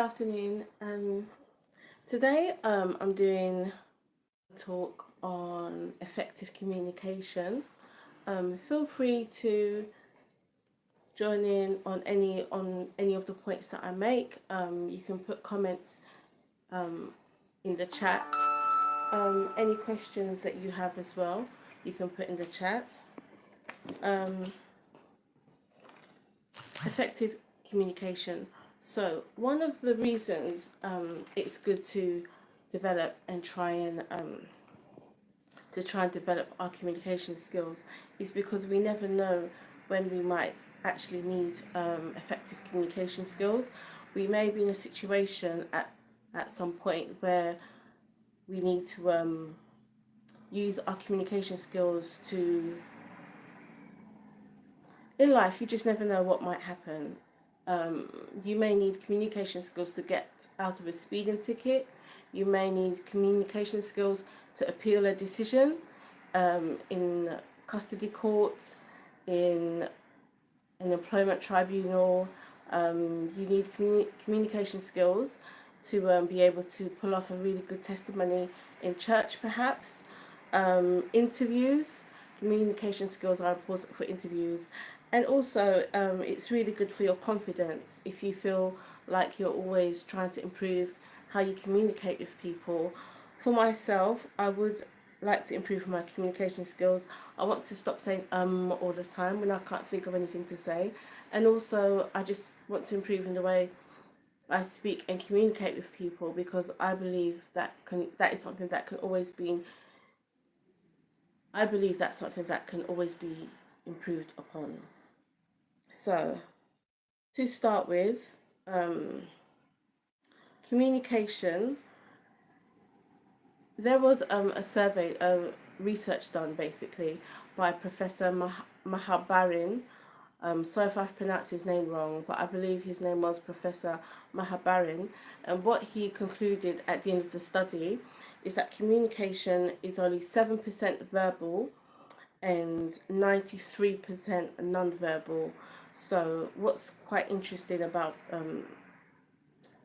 Afternoon. Today I'm doing a talk on effective communication. Feel free to join in on any of the points that I make. You can put comments in the chat. Any questions that you have as well, you can put in the chat. Effective communication. So one of the reasons it's good to develop and try and develop our communication skills is because we never know when we might actually need effective communication skills. We may be in a situation at some point where we need to use our communication skills to, in life, you just never know what might happen. You may need communication skills to get out of a speeding ticket. You may need communication skills to appeal a decision in custody court, in an employment tribunal. You need communication skills to be able to pull off a really good testimony in church, perhaps. Interviews, communication skills are important for interviews. And also, it's really good for your confidence if you feel like you're always trying to improve how you communicate with people. For myself, I would like to improve my communication skills. I want to stop saying all the time when I can't think of anything to say. And also, I just want to improve in the way I speak and communicate with people, because I believe that is something that can always be improved upon. So, to start with, communication. There was a survey, research done basically by Professor Mahabarin. So if I've pronounced his name wrong, but I believe his name was Professor Mahabarin. And what he concluded at the end of the study is that communication is only 7% verbal and 93% non-verbal. So what's quite interesting about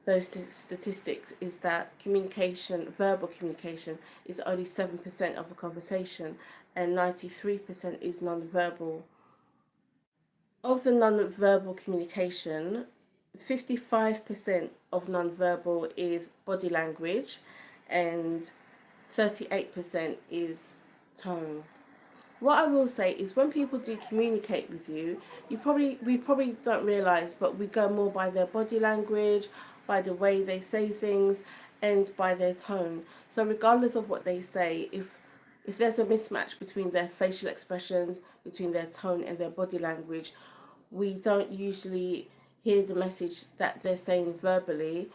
those statistics is that verbal communication, is only 7% of a conversation, and 93% is non-verbal. Of the non-verbal communication, 55% of non-verbal is body language, and 38% is tone. What I will say is, when people do communicate with you, we probably don't realize, but we go more by their body language, by the way they say things, and by their tone. So regardless of what they say, if there's a mismatch between their facial expressions, between their tone and their body language, we don't usually hear the message that they're saying verbally.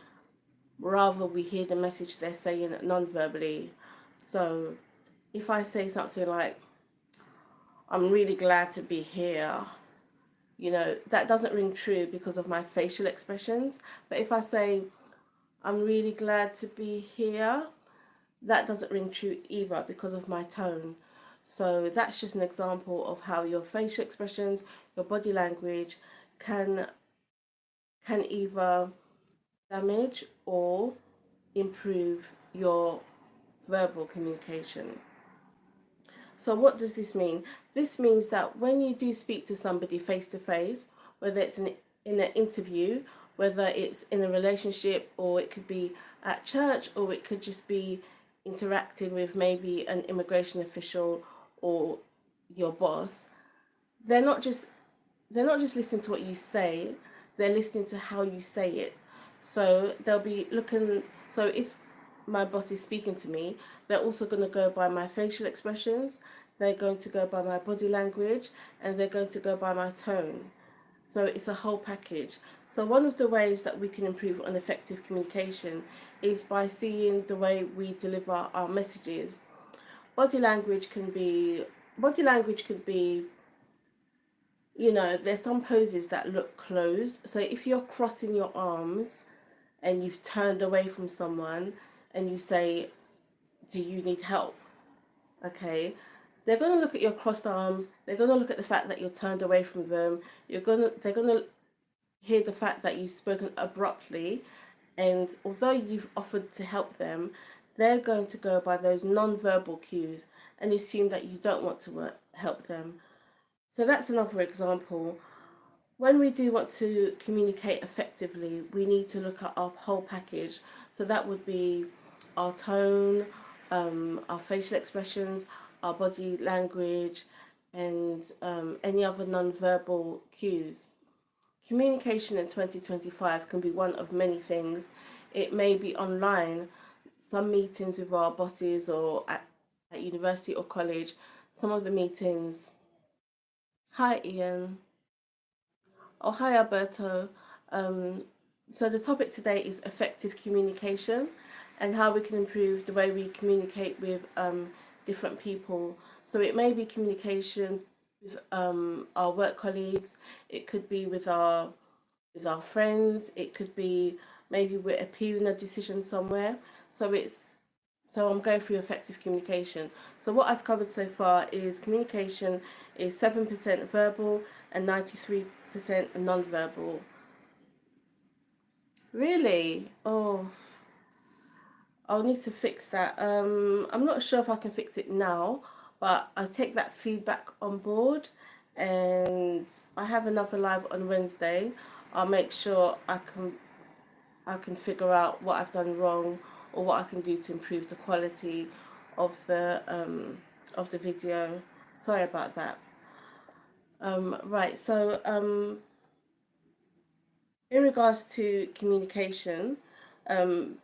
Rather, we hear the message they're saying non-verbally. So if I say something like, "I'm really glad to be here," that doesn't ring true because of my facial expressions. But if I say, "I'm really glad to be here," that doesn't ring true either because of my tone. So that's just an example of how your facial expressions, your body language can either damage or improve your verbal communication. So what does this mean? This means that when you do speak to somebody face to face, whether it's in an interview, whether it's in a relationship, or it could be at church, or it could just be interacting with maybe an immigration official or your boss, they're not just listening to what you say, they're listening to how you say it. So they'll be looking. So if my boss is speaking to me, they're also going to go by my facial expressions, they're going to go by my body language, and they're going to go by my tone. So it's a whole package. So one of the ways that we can improve on effective communication is by seeing the way we deliver our messages. Body language could be, there's some poses that look closed. So if you're crossing your arms and you've turned away from someone and you say, "Do you need help?" Okay, they're going to look at your crossed arms. They're going to look at the fact that you're turned away from them. They're going to hear the fact that you've spoken abruptly, And although you've offered to help them, they're going to go by those non-verbal cues and assume that you don't want to help them. So that's another example. When we do want to communicate effectively, we need to look at our whole package. So that would be our tone, our facial expressions, our body language, and any other non-verbal cues. Communication in 2025 can be one of many things. It may be online, some meetings with our bosses or at university or college, some of the meetings. Hi, Ian. Oh, hi, Alberto. Um, so the topic today is effective communication and how we can improve the way we communicate with different people. So it may be communication with our work colleagues. It could be with our friends. It could be maybe we're appealing a decision somewhere. So I'm going through effective communication. So what I've covered so far is communication is 7% verbal and 93% non-verbal. Really? Oh, I'll need to fix that. I'm not sure if I can fix it now, but I take that feedback on board, and I have another live on Wednesday. I'll make sure I can figure out what I've done wrong or what I can do to improve the quality of the video. Sorry about that. Right. So in regards to communication, um,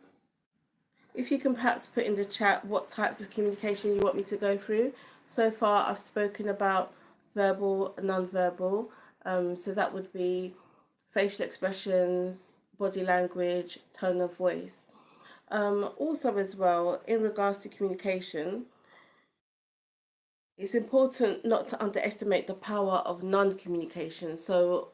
if you can perhaps put in the chat what types of communication you want me to go through. So far, I've spoken about verbal and non-verbal. So that would be facial expressions, body language, tone of voice. Also, as well, in regards to communication, it's important not to underestimate the power of non-communication. So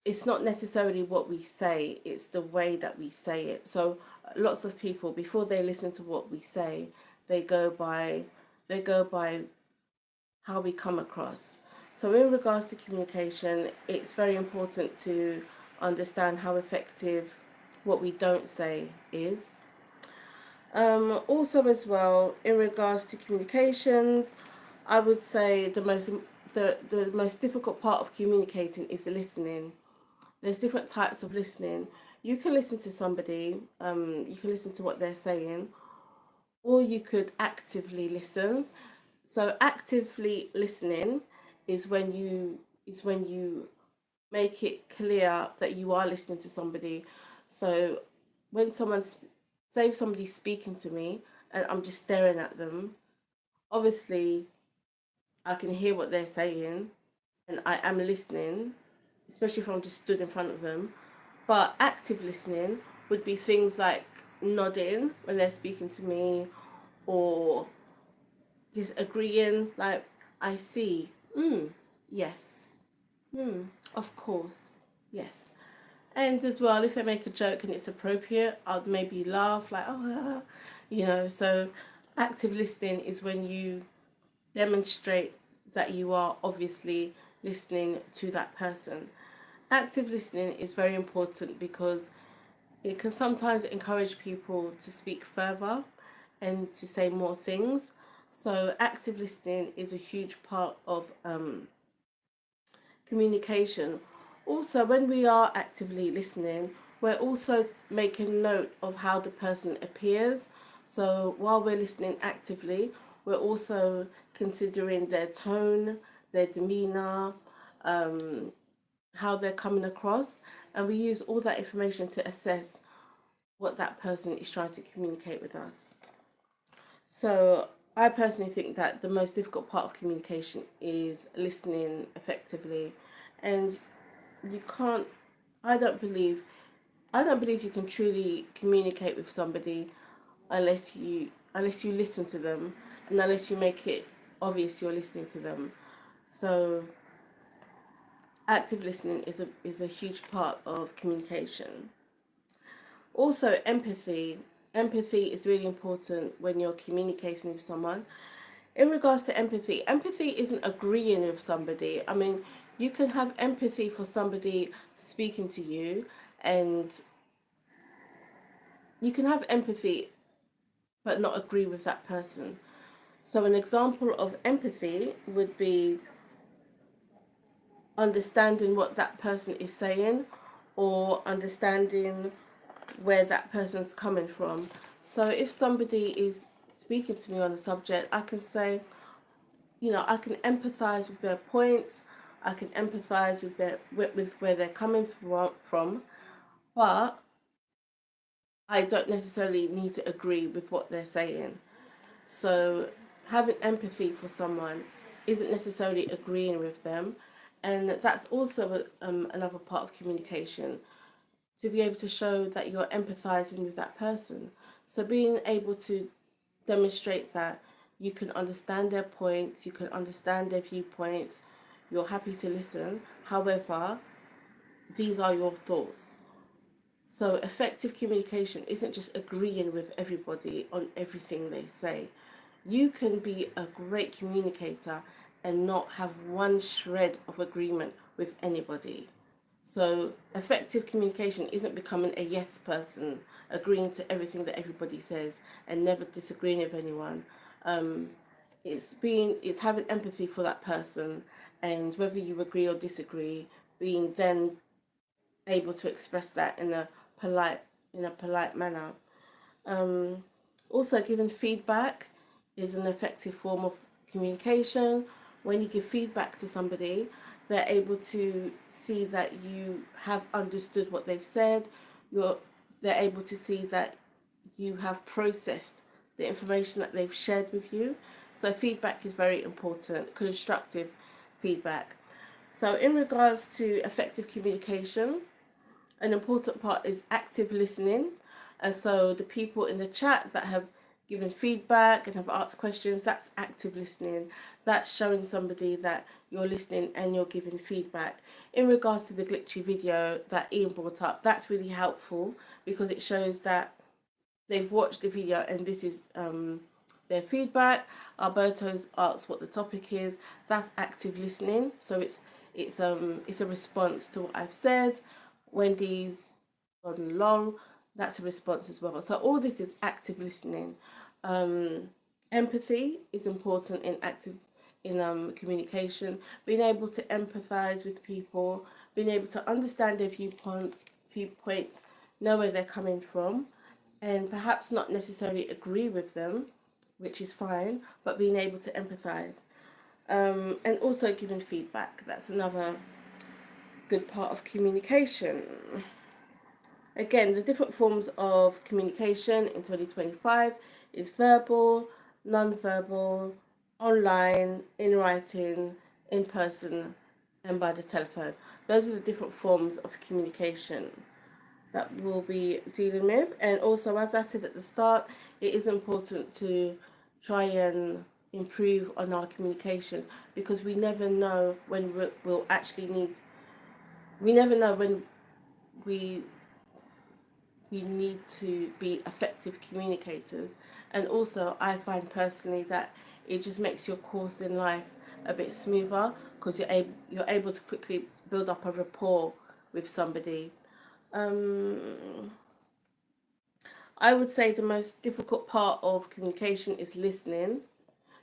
it's not necessarily what we say, it's the way that we say it. So lots of people, before they listen to what we say, they go by how we come across. So in regards to communication, it's very important to understand how effective what we don't say is. Also, as well, in regards to communications, I would say the most difficult part of communicating is listening. There's different types of listening. You can listen to somebody, you can listen to what they're saying, or you could actively listen. So actively listening is when you make it clear that you are listening to somebody. So when say if somebody's speaking to me and I'm just staring at them, obviously I can hear what they're saying and I am listening, especially if I'm just stood in front of them. But active listening would be things like nodding when they're speaking to me, or just agreeing, like, I see, yes, of course, yes. And as well, if they make a joke and it's appropriate, I'd maybe laugh, like, oh, So active listening is when you demonstrate that you are obviously listening to that person. Active listening is very important because it can sometimes encourage people to speak further and to say more things. So, active listening is a huge part of communication. Also, when we are actively listening, we're also making note of how the person appears. So, while we're listening actively, we're also considering their tone, their demeanor, how they're coming across, and we use all that information to assess what that person is trying to communicate with us. So I personally think that the most difficult part of communication is listening effectively, and you can't. I don't believe. I don't believe you can truly communicate with somebody unless you listen to them and unless you make it obvious you're listening to them. So active listening is a huge part of communication. Also, empathy. Empathy is really important when you're communicating with someone. In regards to empathy, empathy isn't agreeing with somebody. I mean, you can have empathy for somebody speaking to you and you can have empathy but not agree with that person. So an example of empathy would be understanding what that person is saying, or understanding where that person's coming from. So if somebody is speaking to me on a subject, I can say, I can empathize with their points, I can empathize with where they're coming from, but I don't necessarily need to agree with what they're saying. So having empathy for someone isn't necessarily agreeing with them, and that's also another part of communication, to be able to show that you're empathizing with that person. So being able to demonstrate that you can understand their points, you can understand their viewpoints, you're happy to listen. However, these are your thoughts. So effective communication isn't just agreeing with everybody on everything they say. You can be a great communicator and not have one shred of agreement with anybody. So effective communication isn't becoming a yes person, agreeing to everything that everybody says and never disagreeing with anyone. It's having empathy for that person, and whether you agree or disagree, being then able to express that polite in a polite manner. Um, Also, giving feedback is an effective form of communication. When you give feedback to somebody, they're able to see that you have understood what they've said. They're able to see that you have processed the information that they've shared with you. So feedback is very important, constructive feedback. So in regards to effective communication, an important part is active listening. And so the people in the chat that have given feedback and have asked questions, that's active listening. That's showing somebody that you're listening and you're giving feedback. In regards to the glitchy video that Ian brought up, that's really helpful because it shows that they've watched the video and this is their feedback. Alberto's asked what the topic is. That's active listening. So it's a response to what I've said. Wendy's gone long. That's a response as well. So all this is active listening. Empathy is important in communication. Being able to empathize with people, being able to understand their viewpoints, know where they're coming from, and perhaps not necessarily agree with them, which is fine, but being able to empathize. And also giving feedback. That's another good part of communication. Again, the different forms of communication in 2025 is verbal, non-verbal, online, in writing, in person, and by the telephone. Those are the different forms of communication that we'll be dealing with. And also, as I said at the start, it is important to try and improve on our communication because we never know when we'll actually need, we never know when we need to be effective communicators. And also, I find personally that it just makes your course in life a bit smoother because you're able to quickly build up a rapport with somebody. I would say the most difficult part of communication is listening,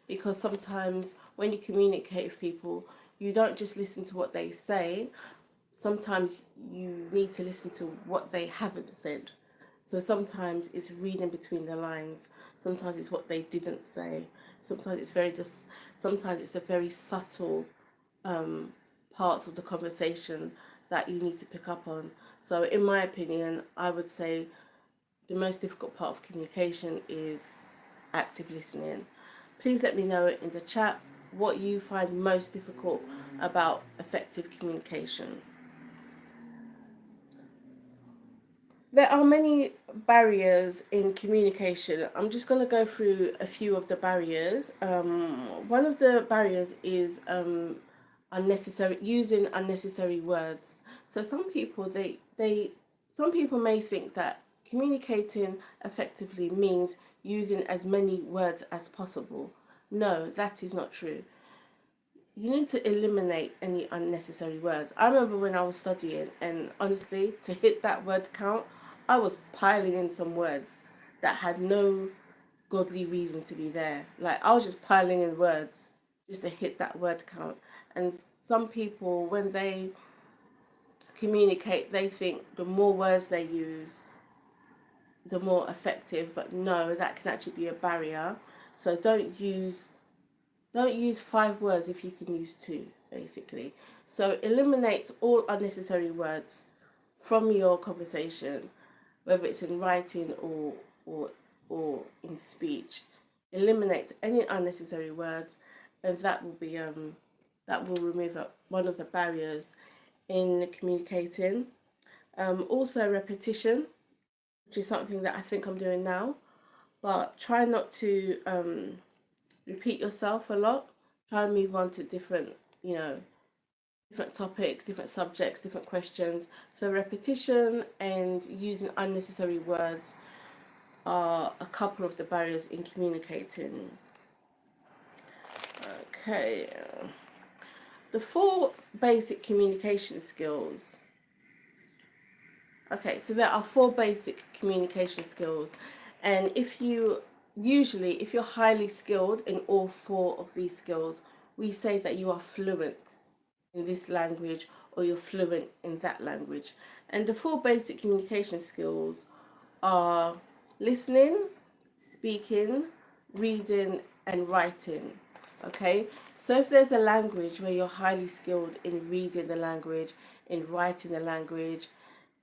because sometimes when you communicate with people, you don't just listen to what they say. Sometimes you need to listen to what they haven't said. So sometimes it's reading between the lines. Sometimes it's what they didn't say. Sometimes it's the very subtle parts of the conversation that you need to pick up on. So in my opinion, I would say the most difficult part of communication is active listening. Please let me know in the chat what you find most difficult about effective communication. There are many barriers in communication. I'm just going to go through a few of the barriers. One of the barriers is using unnecessary words. So some people may think that communicating effectively means using as many words as possible. No, that is not true. you need to eliminate any unnecessary words. I remember when I was studying, and honestly, to hit that word count, I was piling in some words that had no godly reason to be there. Like, I was just piling in words just to hit that word count. And some people, when they communicate, they think the more words they use, the more effective. But no, that can actually be a barrier. So don't use 5 words if you can use 2, basically. So eliminate all unnecessary words from your conversation, whether it's in writing or or in speech. Eliminate any unnecessary words, and that will be that will remove one of the barriers in communicating. Also repetition, which is something that I think I'm doing now, but try not to repeat yourself a lot. Try and move on to different, different topics, different subjects, different questions. So repetition and using unnecessary words are a couple of the barriers in communicating. Okay. The 4 basic communication skills. Okay, so there are 4 basic communication skills, and if you're highly skilled in all 4 of these skills, we say that you are fluent in this language or you're fluent in that language. And the 4 basic communication skills are listening, speaking, reading, and writing. Okay, so if there's a language where you're highly skilled in reading the language, in writing the language,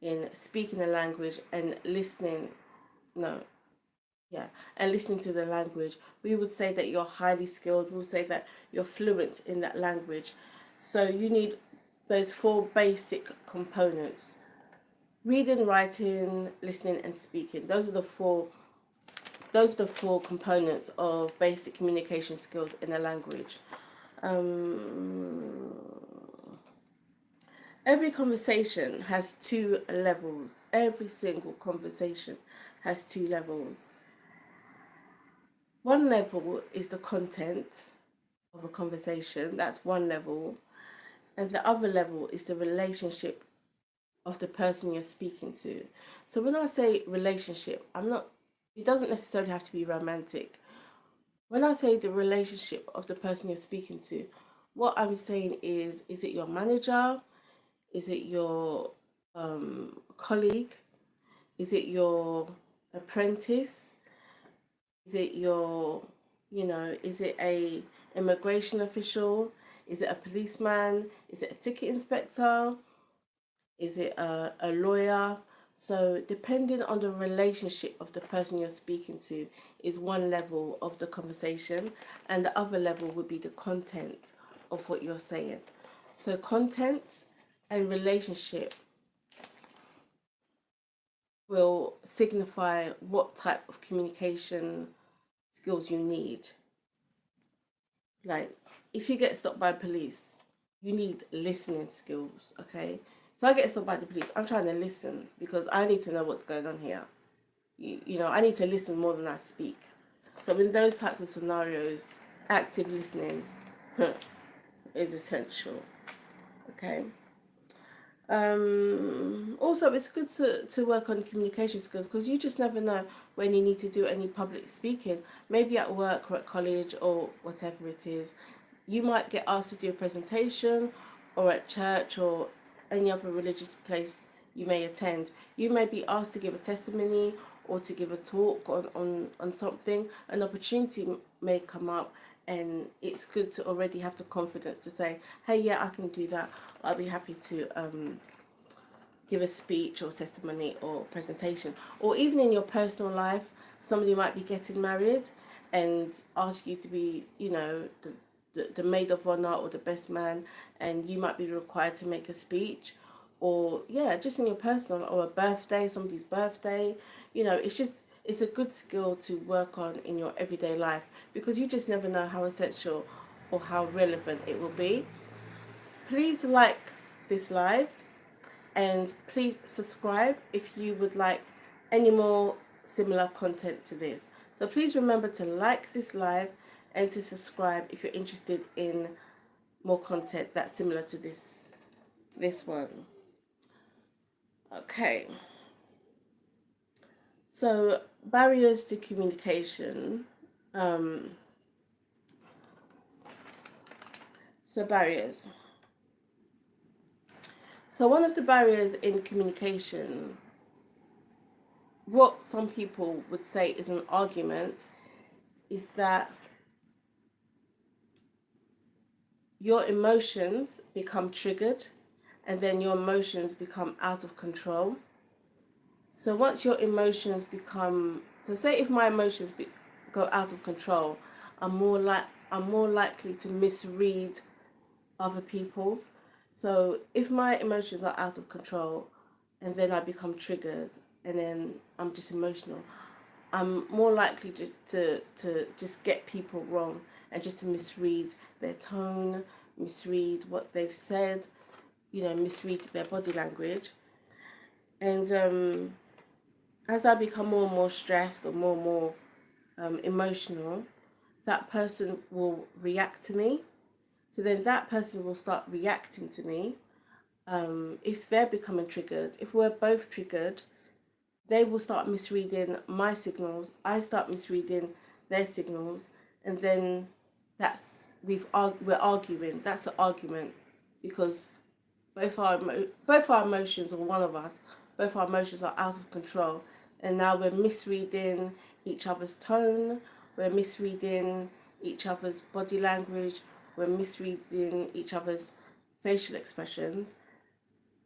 in speaking the language, and listening, no, yeah, and listening to the language, we would say that you're highly skilled. We'll say that you're fluent in that language. So you need those 4 basic components: reading, writing, listening, and speaking. Those are the four components of basic communication skills in a language. Every conversation has 2 levels. Every single conversation has 2 levels. One level is the content of a conversation. That's one level. And the other level is the relationship of the person you're speaking to. So when I say relationship, it doesn't necessarily have to be romantic. When I say the relationship of the person you're speaking to, what I'm saying is it your manager? Is it your colleague? Is it your apprentice? Is it is it a immigration official? Is it a policeman? Is it a ticket inspector? Is it a lawyer? So depending on the relationship of the person you're speaking to is one level of the conversation, and the other level would be the content of what you're saying. So content and relationship will signify what type of communication skills you need. Like, if you get stopped by police, you need listening skills, okay? If I get stopped by the police, I'm trying to listen because I need to know what's going on here. I need to listen more than I speak. So in those types of scenarios, active listening is essential, okay? Also, it's good to work on communication skills because you just never know when you need to do any public speaking, maybe at work or at college or whatever it is. You might get asked to do a presentation, or at church or any other religious place you may attend. You may be asked to give a testimony or to give a talk on something. An opportunity may come up, and it's good to already have the confidence to say, hey, yeah, I can do that. I'll be happy to give a speech or testimony or presentation. Or even in your personal life, somebody might be getting married and ask you to be, the maid of honor or the best man, and you might be required to make a speech. Or just in your personal, or a birthday, somebody's birthday. It's a good skill to work on in your everyday life because you just never know how essential or how relevant it will be. Please like this live, and please subscribe if you would like any more similar content to this. So please remember to like this live and to subscribe if you're interested in more content that's similar to this one. Okay. So barriers to communication. So barriers. So one of the barriers in communication, what some people would say is an argument, is that your emotions become triggered and then your emotions become out of control. So once your emotions become, so say if my emotions go out of control, I'm more likely to misread other people. So if my emotions are out of control and then I become triggered and then I'm just emotional, I'm more likely to just get people wrong and just to misread their tone, misread what they've said, misread their body language. And as I become more and more stressed or more emotional, that person will react to me. So then that person will start reacting to me. If they're becoming triggered, if we're both triggered, they will start misreading my signals. I start misreading their signals, and then we're arguing. That's an argument because both our emotions, or one of us, both our emotions are out of control, and now we're misreading each other's tone. We're misreading each other's body language. We're misreading each other's facial expressions,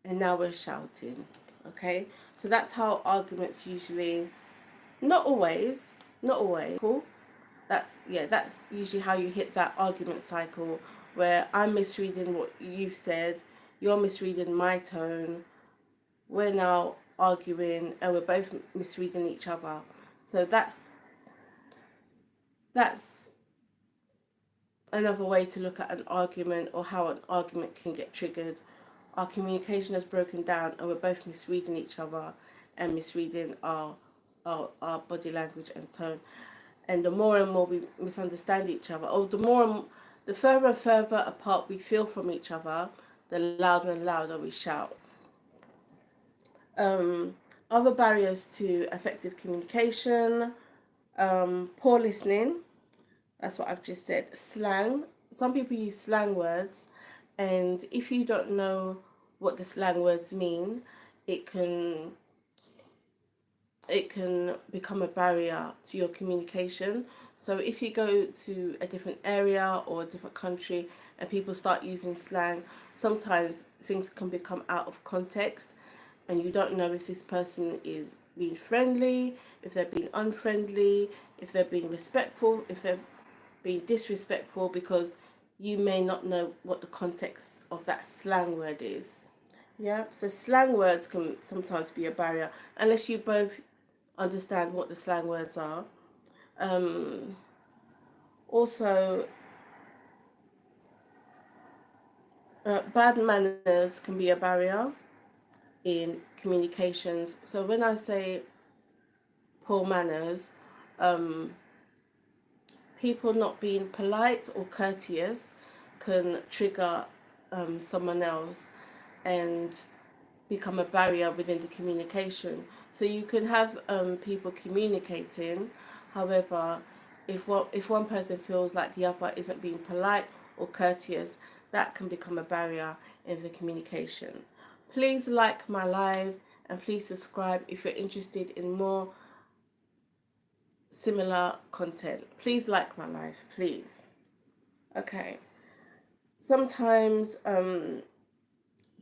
and now we're shouting. Okay, so that's how arguments usually, not always, cool. That's usually how you hit that argument cycle where I'm misreading what you've said, you're misreading my tone, we're now arguing and we're both misreading each other. So that's another way to look at an argument, or how an argument can get triggered. Our communication has broken down and we're both misreading each other and misreading our body language and tone. And the more and more we misunderstand each other, or the further and further apart we feel from each other, the louder and louder we shout. Other barriers to effective communication, poor listening. That's what I've just said. Slang. Some people use slang words, and if you don't know what the slang words mean, it can become a barrier to your communication. So if you go to a different area or a different country and people start using slang, sometimes things can become out of context and you don't know if this person is being friendly, if they're being unfriendly, if they're being respectful, if they're being disrespectful, because you may not know what the context of that slang word is. Yeah, so slang words can sometimes be a barrier unless you both understand what the slang words are. Also, bad manners can be a barrier in communications. So when I say poor manners, people not being polite or courteous can trigger someone else and become a barrier within the communication. So you can have people communicating, however, if one person feels like the other isn't being polite or courteous, that can become a barrier in the communication. Please like my live and please subscribe if you're interested in more similar content. Please like my live, please. Okay. Sometimes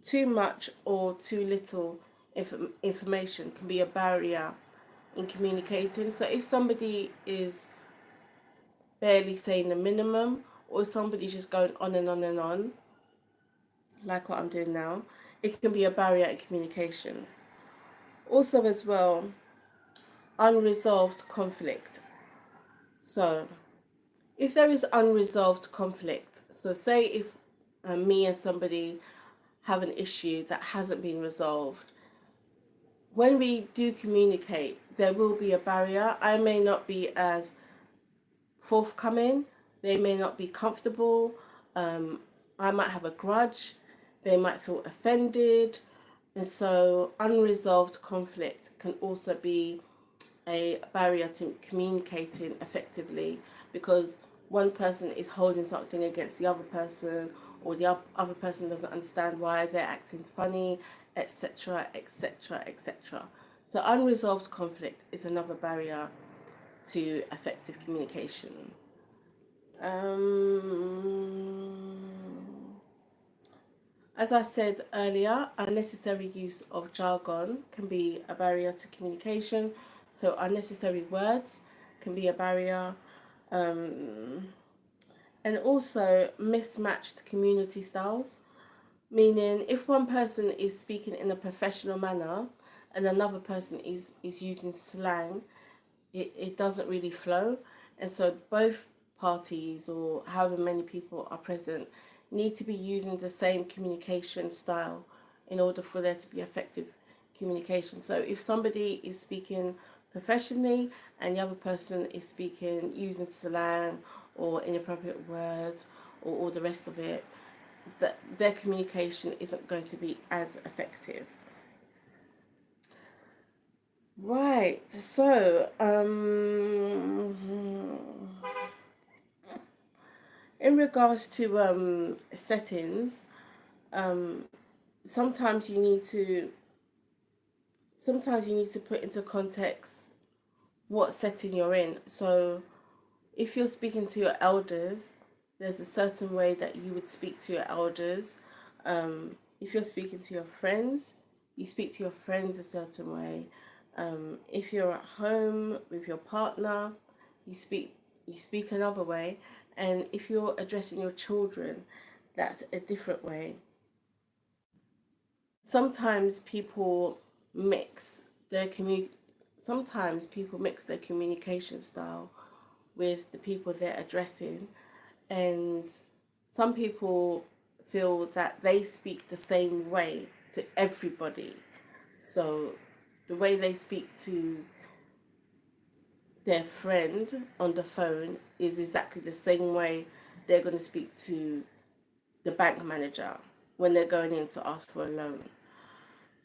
too much or too little information can be a barrier in communicating. So if somebody is barely saying the minimum, or somebody's just going on and on and on, like what I'm doing now, it can be a barrier in communication. Also, as well, unresolved conflict. So if there is unresolved conflict, so say if me and somebody have an issue that hasn't been resolved, when we do communicate, there will be a barrier. I may not be as forthcoming, they may not be comfortable, I might have a grudge, they might feel offended, and so unresolved conflict can also be a barrier to communicating effectively, because one person is holding something against the other person, or the other person doesn't understand why they're acting funny, etc., etc., etc. So unresolved conflict is another barrier to effective communication. As I said earlier, unnecessary use of jargon can be a barrier to communication. So unnecessary words can be a barrier. And also mismatched community styles, meaning if one person is speaking in a professional manner and another person is using slang, it doesn't really flow. And so both parties, or however many people are present, need to be using the same communication style in order for there to be effective communication. So if somebody is speaking professionally and the other person is speaking using slang or inappropriate words or all the rest of it, that their communication isn't going to be as effective. Right, so in regards to settings, sometimes you need to put into context what setting you're in. So if you're speaking to your elders, there's a certain way that you would speak to your elders. If you're speaking to your friends, you speak to your friends a certain way. If you're at home with your partner, you speak another way. And if you're addressing your children, that's a different way. Sometimes people mix their communication style with the people they're addressing, and some people feel that they speak the same way to everybody. So the way they speak to their friend on the phone is exactly the same way they're going to speak to the bank manager when they're going in to ask for a loan. Do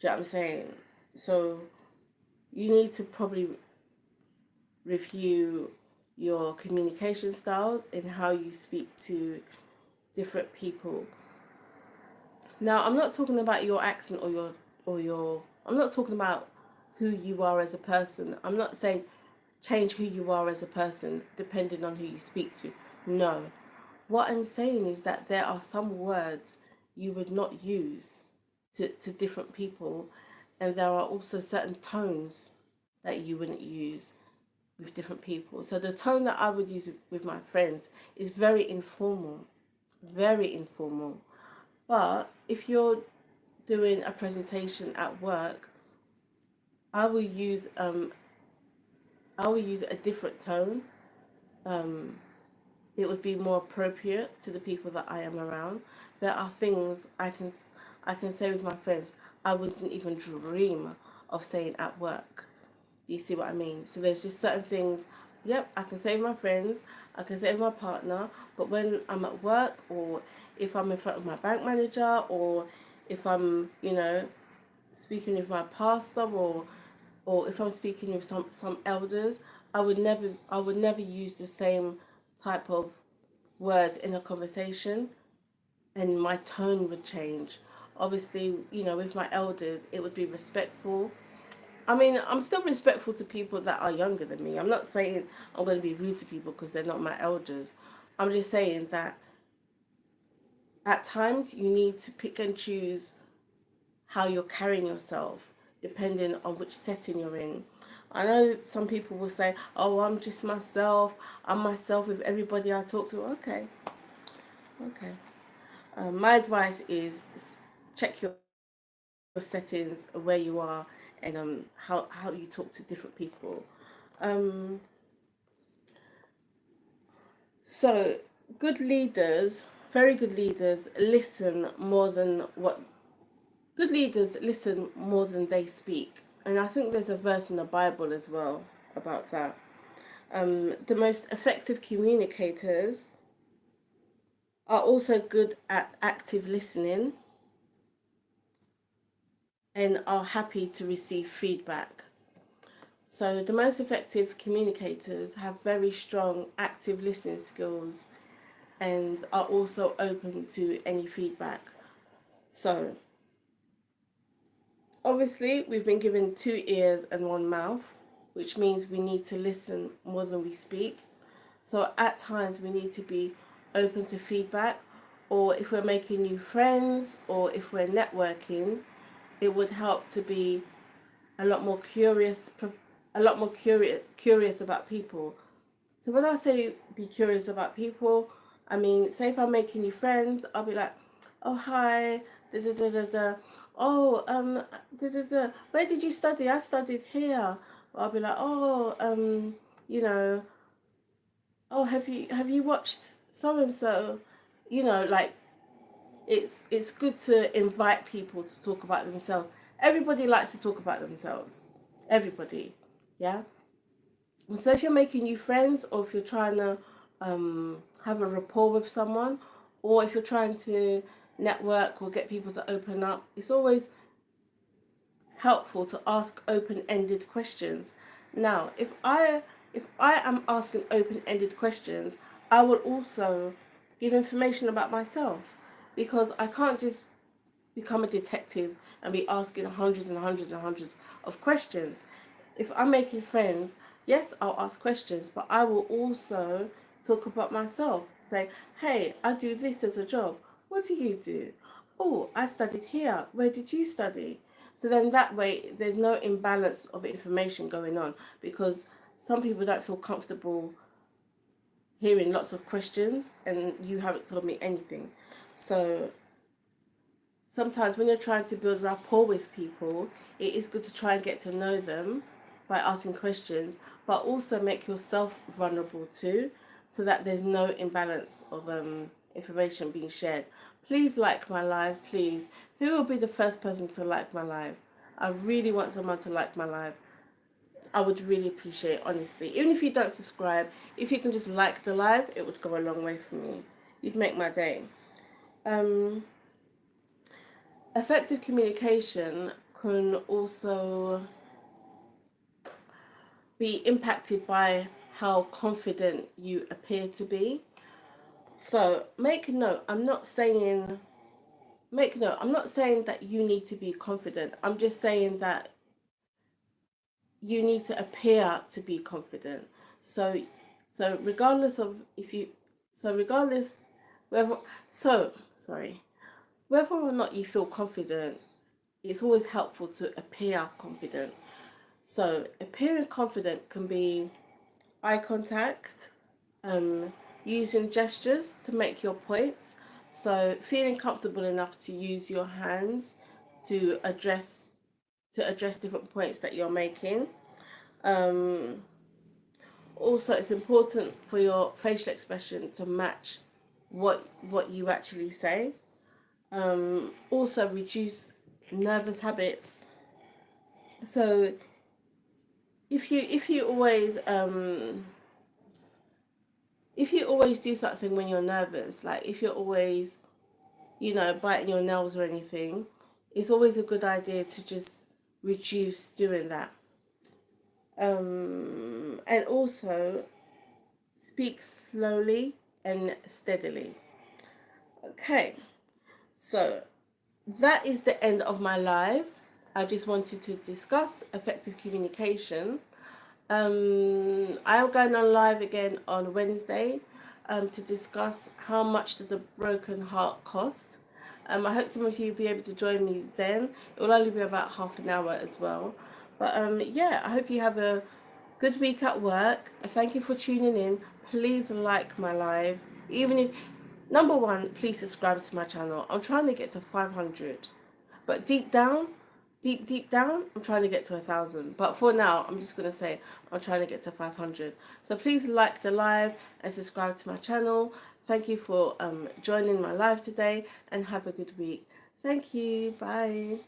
you know what I'm saying? So you need to probably review your communication styles and how you speak to different people. Now, I'm not talking about your accent or your I'm not talking about who you are as a person. I'm not saying change who you are as a person depending on who you speak to. No. What I'm saying is that there are some words you would not use to different people, and there are also certain tones that you wouldn't use with different people. So the tone that I would use with my friends is very informal, very informal. But if you're doing a presentation at work, I will use a different tone. It would be more appropriate to the people that I am around. There are things I can say with my friends I wouldn't even dream of saying at work. Do you see what I mean? So there's just certain things, yep, I can say with my friends, I can say with my partner, but when I'm at work, or if I'm in front of my bank manager, or if I'm, speaking with my pastor, or if I'm speaking with some elders, I would never use the same type of words in a conversation, and my tone would change. Obviously, with my elders, it would be respectful. I mean, I'm still respectful to people that are younger than me. I'm not saying I'm going to be rude to people because they're not my elders. I'm just saying that at times you need to pick and choose how you're carrying yourself depending on which setting you're in. I know some people will say, "Oh, I'm just myself. I'm myself with everybody I talk to." Okay, okay. My advice is check your settings, where you are, and how you talk to different people. Um, so good leaders, very good leaders, listen more than they speak. And I think there's a verse in the Bible as well about that. The most effective communicators are also good at active listening and are happy to receive feedback. So, the most effective communicators have very strong active listening skills and are also open to any feedback. So, obviously, we've been given 2 ears and 1 mouth, which means we need to listen more than we speak. So, at times, we need to be open to feedback, or if we're making new friends or if we're networking, it would help to be a lot more curious about people. So when I say be curious about people, I mean, say if I'm making new friends, I'll be like, oh hi, da da da da da. Oh, da da da. Where did you study? I studied here. Or I'll be like, oh, you know, oh, have you watched so and so? You know, like it's good to invite people to talk about themselves. Everybody likes to talk about themselves. Everybody, yeah. And so if you're making new friends, or if you're trying to have a rapport with someone, or if you're trying to network or get people to open up, it's always helpful to ask open-ended questions. Now, if I am asking open-ended questions, I will also give information about myself, because I can't just become a detective and be asking hundreds and hundreds and hundreds of questions. If I'm making friends, yes, I'll ask questions, but I will also talk about myself. Say, hey, I do this as a job. What do you do? Oh, I studied here. Where did you study? So then that way, there's no imbalance of information going on, because some people don't feel comfortable hearing lots of questions and you haven't told me anything. So sometimes when you're trying to build rapport with people, it is good to try and get to know them by asking questions, but also make yourself vulnerable too, so that there's no imbalance of information being shared. Please like my live, please. Who will be the first person to like my live? I really want someone to like my live. I would really appreciate it, honestly. Even if you don't subscribe, if you can just like the live, it would go a long way for me. You'd make my day. Um, Effective communication can also be impacted by how confident you appear to be. So make note, I'm not saying that you need to be confident. I'm just saying that you need to appear to be confident. So so regardless of if you so regardless whether so sorry, whether or not you feel confident, it's always helpful to appear confident. So appearing confident can be eye contact, um, using gestures to make your points. So feeling comfortable enough to use your hands to address different points that you're making. Um, Also, it's important for your facial expression to match what you actually say. Also, reduce nervous habits. So if you always do something when you're nervous, like if you're always, biting your nails or anything, it's always a good idea to just reduce doing that. And also speak slowly and steadily. Okay, so that is the end of my live. I just wanted to discuss effective communication. I am going on live again on Wednesday to discuss how much does a broken heart cost. I hope some of you will be able to join me then. It will only be about half an hour as well. But yeah, I hope you have a good week at work. Thank you for tuning in. Please like my live. Even if, number one, please subscribe to my channel. I'm trying to get to 500. But deep down, I'm trying to get to 1,000. But for now, I'm just going to say I'm trying to get to 500. So please like the live and subscribe to my channel. Thank you for joining my live today, and have a good week. Thank you. Bye.